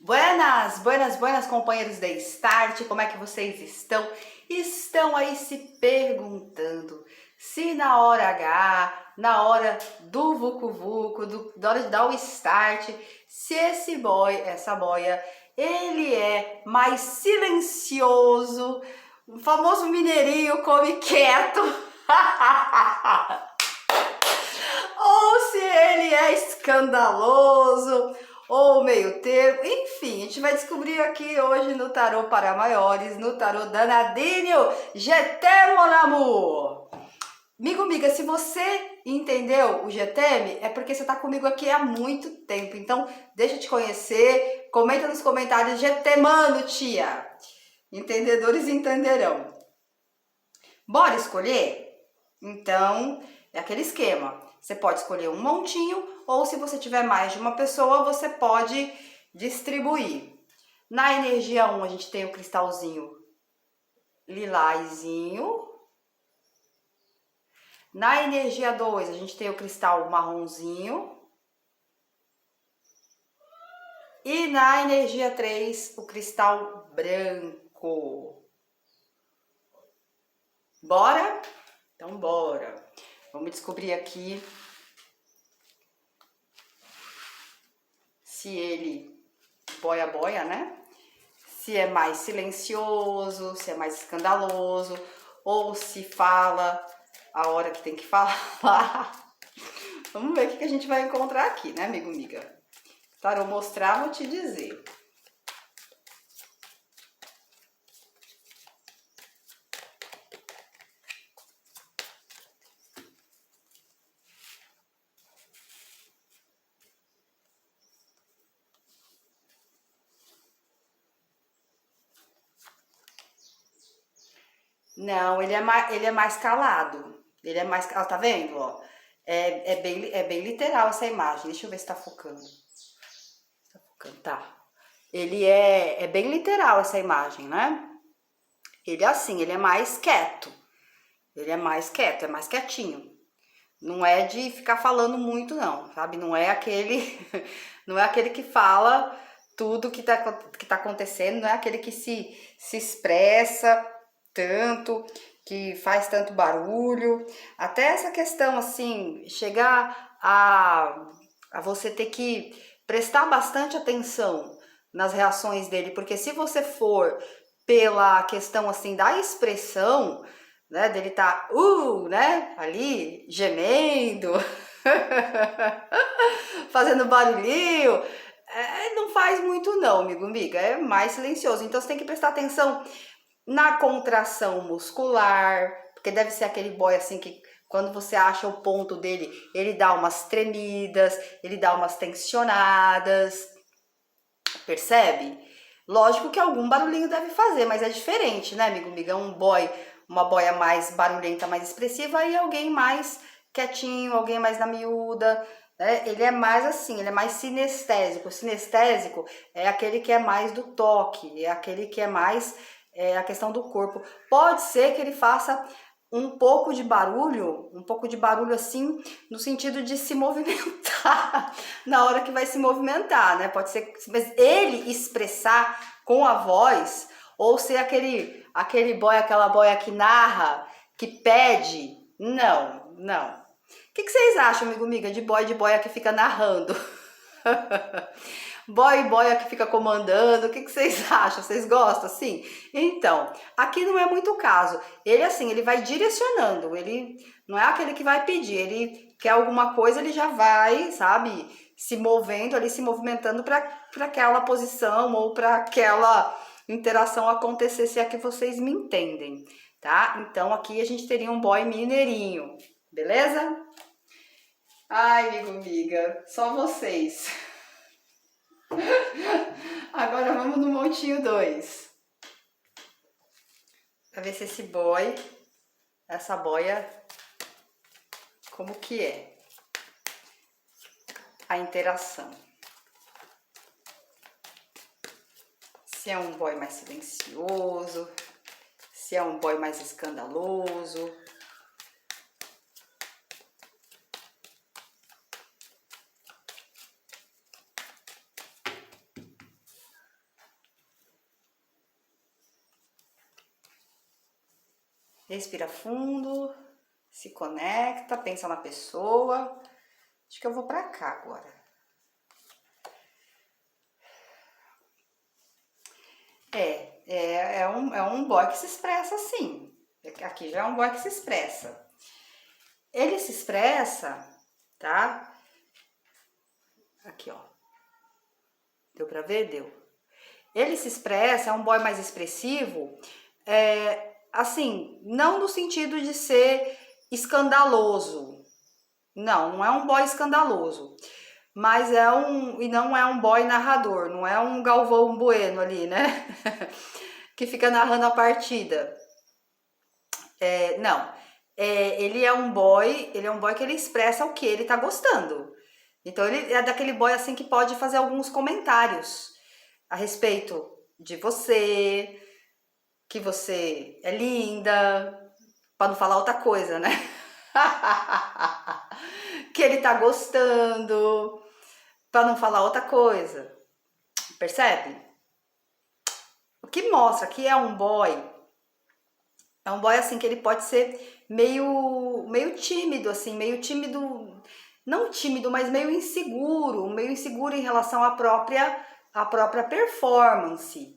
Buenas, buenas, buenas, companheiros da Start, como é que vocês estão? Estão aí se perguntando se na hora H, na hora do vucu vucu, na hora de dar o start, se esse boy, essa boia, ele é mais silencioso, o famoso mineirinho come quieto, ou se ele é escandaloso, ou meio termo, enfim, a gente vai descobrir aqui hoje no Tarô para Maiores, no Tarô Danadinho, GT Mon Amour. Amigo, amiga, se você entendeu o GTM, é porque você tá comigo aqui há muito tempo, então deixa eu te conhecer, comenta nos comentários, GT mano, tia. Entendedores entenderão. Bora escolher? Então, é aquele esquema. Você pode escolher um montinho ou se você tiver mais de uma pessoa, você pode distribuir. Na energia 1, a gente tem o cristalzinho lilazinho. Na energia 2, a gente tem o cristal marronzinho. E na energia 3, o cristal branco. Bora? Então, bora. Vamos descobrir aqui se ele boia, né? Se é mais silencioso, se é mais escandaloso, ou se fala a hora que tem que falar. Vamos ver o que a gente vai encontrar aqui, né, amigo, amiga? Tarô mostrar, vou te dizer. Não, ele é mais calado. Ele é mais, tá vendo, ó? É bem literal essa imagem. Deixa eu ver se tá focando. Tá focando, tá. Ele é bem literal essa imagem, né? Ele é assim, ele é mais quieto. Ele é mais quieto, é mais quietinho. Não é de ficar falando muito, não, sabe? Não é aquele, não é aquele que fala tudo que tá acontecendo, não é aquele que se expressa tanto, que faz tanto barulho. Até essa questão, assim, chegar a você ter que prestar bastante atenção nas reações dele, porque se você for pela questão, assim, da expressão, né, dele tá, né, ali, gemendo, fazendo barulhinho, não faz muito não, amigo, amiga, é mais silencioso. Então você tem que prestar atenção na contração muscular, porque deve ser aquele boy assim que quando você acha o ponto dele, ele dá umas tremidas, ele dá umas tensionadas, percebe? Lógico que algum barulhinho deve fazer, mas é diferente, né, amigo, amiga? Um boy, uma boia mais barulhenta, mais expressiva, e alguém mais quietinho, alguém mais na miúda, né? Ele é mais assim, ele é mais sinestésico. O sinestésico é aquele que é mais do toque, é aquele que é mais a questão do corpo. Pode ser que ele faça um pouco de barulho assim, no sentido de se movimentar na hora que vai se movimentar, né? Pode ser, mas ele expressar com a voz, ou ser aquele boy, aquela boia que narra, que pede, não, não. O que vocês acham, amigo, amiga, de boia que fica narrando? Boy e boia que fica comandando, o que vocês acham? Vocês gostam assim? Então, aqui não é muito o caso. Ele assim, ele vai direcionando, ele não é aquele que vai pedir, ele quer alguma coisa, ele já vai, sabe, se movendo ali, se movimentando para aquela posição ou para aquela interação acontecer, se é que vocês me entendem, tá? Então aqui a gente teria um boy mineirinho, beleza? Ai, amigo, amiga, só vocês. Agora vamos no montinho 2. Pra ver se esse boy, essa boia, como que é a interação. Se é um boy mais silencioso, se é um boy mais escandaloso. Respira fundo, se conecta, pensa na pessoa. Acho que eu vou pra cá agora. É um boy que se expressa assim. Aqui já é um boy que se expressa. Ele se expressa, tá? Aqui, ó. Deu pra ver? Deu. Ele se expressa, é um boy mais expressivo, assim, não no sentido de ser escandaloso. Não, não é um boy escandaloso. Mas e não é um boy narrador, não é um Galvão Bueno ali, né? Que fica narrando a partida. Não. Ele é um boy que ele expressa o que ele tá gostando. Então ele é daquele boy assim que pode fazer alguns comentários a respeito de você, que você é linda, para não falar outra coisa, né? Que ele tá gostando, para não falar outra coisa. Percebe? O que mostra que é um boy assim que ele pode ser meio tímido assim, meio tímido, não tímido, mas meio inseguro em relação à própria performance.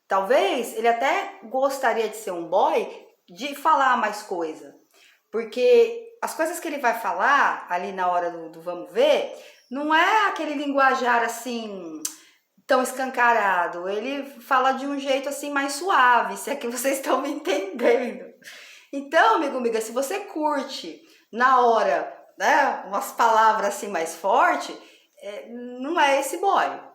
Talvez ele até gostaria de ser um boy de falar mais coisa, porque as coisas que ele vai falar ali na hora do vamos ver, não é aquele linguajar assim tão escancarado. Ele fala de um jeito assim mais suave, se é que vocês estão me entendendo. Então, amiga, se você curte na hora, né, umas palavras assim mais forte, não é esse boy.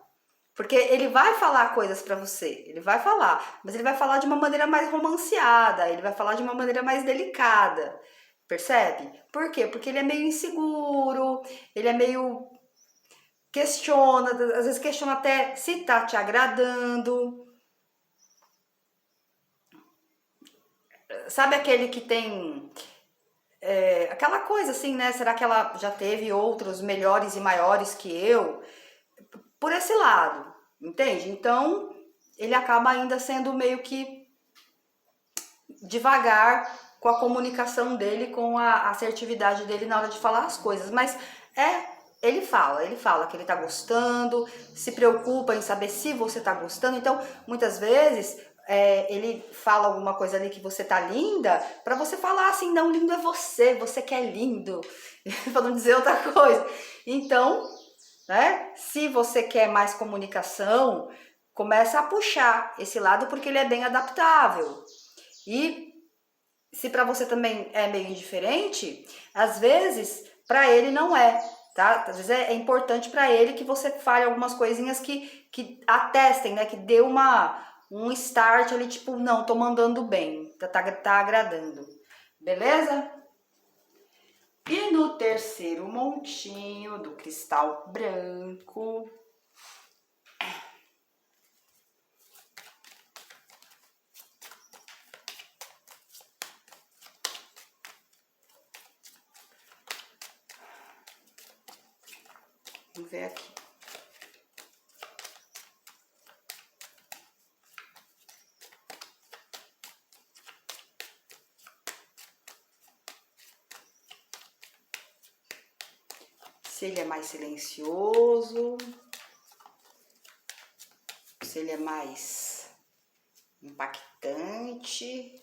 Porque ele vai falar coisas pra você, ele vai falar, mas ele vai falar de uma maneira mais romanceada, ele vai falar de uma maneira mais delicada, percebe? Por quê? Porque ele é meio inseguro, ele é meio questiona, às vezes questiona até se tá te agradando. Sabe aquele que tem aquela coisa assim, né? Será que ela já teve outros melhores e maiores que eu? Por esse lado, entende? Então, ele acaba ainda sendo meio que devagar com a comunicação dele, com a assertividade dele na hora de falar as coisas, mas ele fala que ele tá gostando, se preocupa em saber se você tá gostando, então muitas vezes ele fala alguma coisa ali que você tá linda, pra você falar assim, não, lindo é você que é lindo, pra não dizer outra coisa. Então, né, se você quer mais comunicação, começa a puxar esse lado porque ele é bem adaptável. E se para você também é meio indiferente, às vezes para ele não é, tá? Às vezes é importante para ele que você fale algumas coisinhas que atestem, né? Que dê um start ali, tipo, não, tô mandando bem, tá agradando. Beleza? E no terceiro montinho do cristal branco, vamos ver aqui. Se ele é mais silencioso, se ele é mais impactante.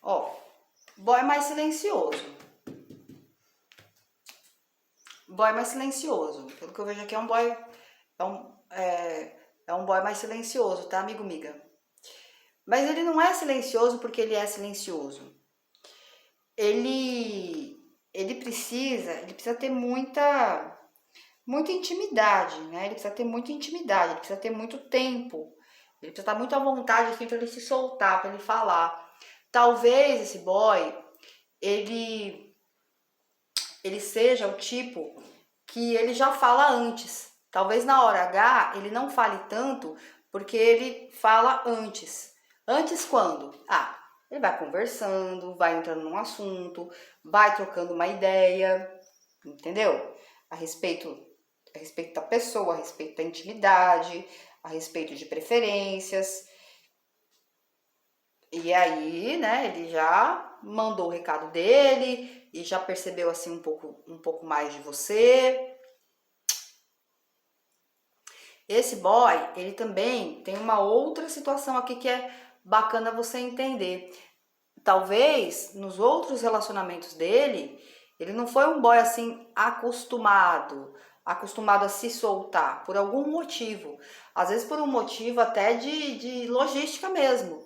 Ó, boy mais silencioso. Boy mais silencioso. Pelo que eu vejo aqui é um boy. É um boy mais silencioso, tá, amiga? Mas ele não é silencioso porque ele é silencioso. Ele precisa ter muita intimidade, né? Ele precisa ter muita intimidade, ele precisa ter muito tempo. Ele precisa estar muito à vontade assim para ele se soltar, para ele falar. Talvez esse boy ele seja o tipo que ele já fala antes. Talvez na hora H ele não fale tanto porque ele fala antes. Antes quando? Ele vai conversando, vai entrando num assunto, vai trocando uma ideia, entendeu? A respeito a respeito da pessoa, a respeito da intimidade, a respeito de preferências. E aí, né, ele já mandou o recado dele e já percebeu assim um pouco mais de você. Esse boy, ele também tem uma outra situação aqui que é bacana você entender. Talvez nos outros relacionamentos dele, ele não foi um boy assim acostumado a se soltar por algum motivo. Às vezes por um motivo até de logística mesmo,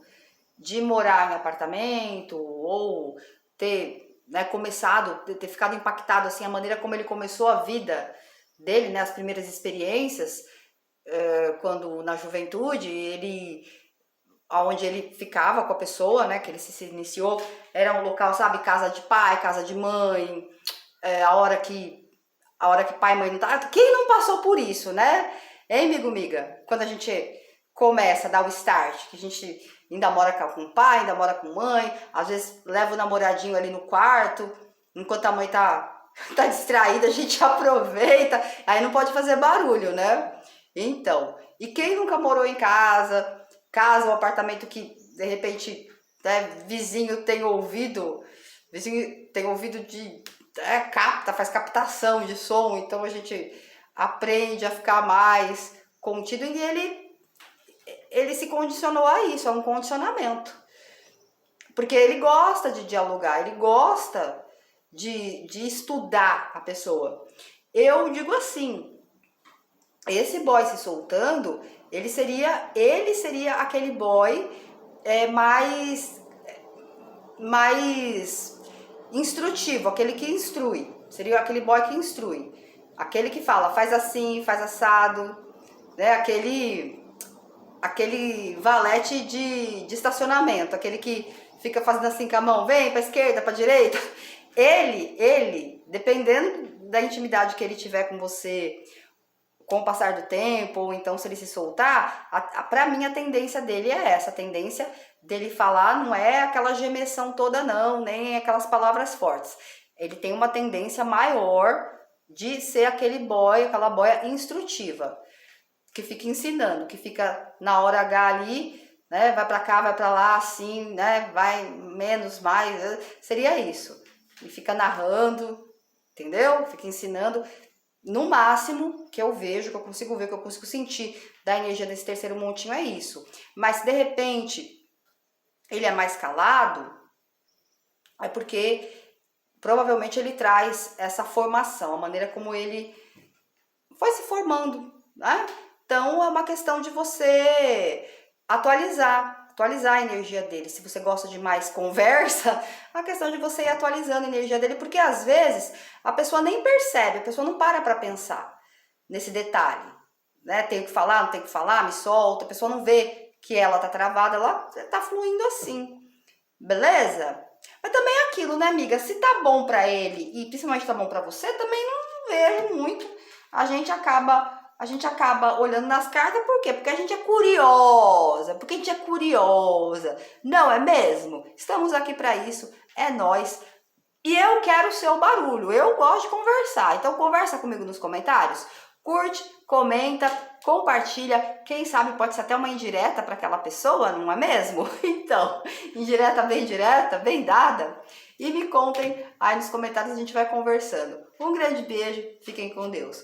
de morar em apartamento ou ter, né, ter ficado impactado assim a maneira como ele começou a vida dele, né, as primeiras experiências, quando na juventude ele onde ele ficava com a pessoa, né, que ele se iniciou, era um local, sabe, casa de pai, casa de mãe, a hora que pai e mãe não tá, quem não passou por isso, né? Hein, amiga? Quando a gente começa a dar o start, que a gente ainda mora com o pai, ainda mora com mãe, às vezes leva o namoradinho ali no quarto, enquanto a mãe tá distraída, a gente aproveita, aí não pode fazer barulho, né? Então, e quem nunca morou em casa ou apartamento que de repente, né, vizinho tem ouvido de faz captação de som, então a gente aprende a ficar mais contido e ele se condicionou a isso, a um condicionamento. Porque ele gosta de dialogar, ele gosta de estudar a pessoa. Eu digo assim, esse boy se soltando, ele seria aquele boy mais instrutivo, aquele que instrui. Seria aquele boy que instrui. Aquele que fala, faz assim, faz assado, né? Aquele valete de estacionamento, aquele que fica fazendo assim com a mão, vem pra esquerda, pra direita. Ele, dependendo da intimidade que ele tiver com você, com o passar do tempo, ou então se ele se soltar, pra mim a tendência dele é essa, a tendência dele falar não é aquela gemessão toda não, nem aquelas palavras fortes. Ele tem uma tendência maior de ser aquele boy, aquela boia instrutiva, que fica ensinando, que fica na hora H ali, né, vai pra cá, vai pra lá, assim, né, vai menos, mais, seria isso. E fica narrando, entendeu? Fica ensinando. No máximo que eu vejo, que eu consigo ver, que eu consigo sentir da energia desse terceiro montinho é isso. Mas se de repente ele é mais calado, é porque provavelmente ele traz essa formação, a maneira como ele foi se formando, né? Então é uma questão de você atualizar a energia dele. Se você gosta de mais conversa, a questão de você ir atualizando a energia dele, porque às vezes a pessoa nem percebe, a pessoa não para pensar nesse detalhe, né? Tenho que falar, não tenho que falar, me solta, a pessoa não vê que ela tá travada, ela tá fluindo assim, beleza? Mas também é aquilo, né, amiga? Se tá bom pra ele e principalmente tá bom pra você, também não vejo muito. A gente acaba olhando nas cartas, por quê? Porque a gente é curiosa, não é mesmo? Estamos aqui para isso, é nós. E eu quero o seu barulho, eu gosto de conversar, então conversa comigo nos comentários, curte, comenta, compartilha, quem sabe pode ser até uma indireta para aquela pessoa, não é mesmo? Então, indireta, bem dada, e me contem aí nos comentários, a gente vai conversando. Um grande beijo, fiquem com Deus.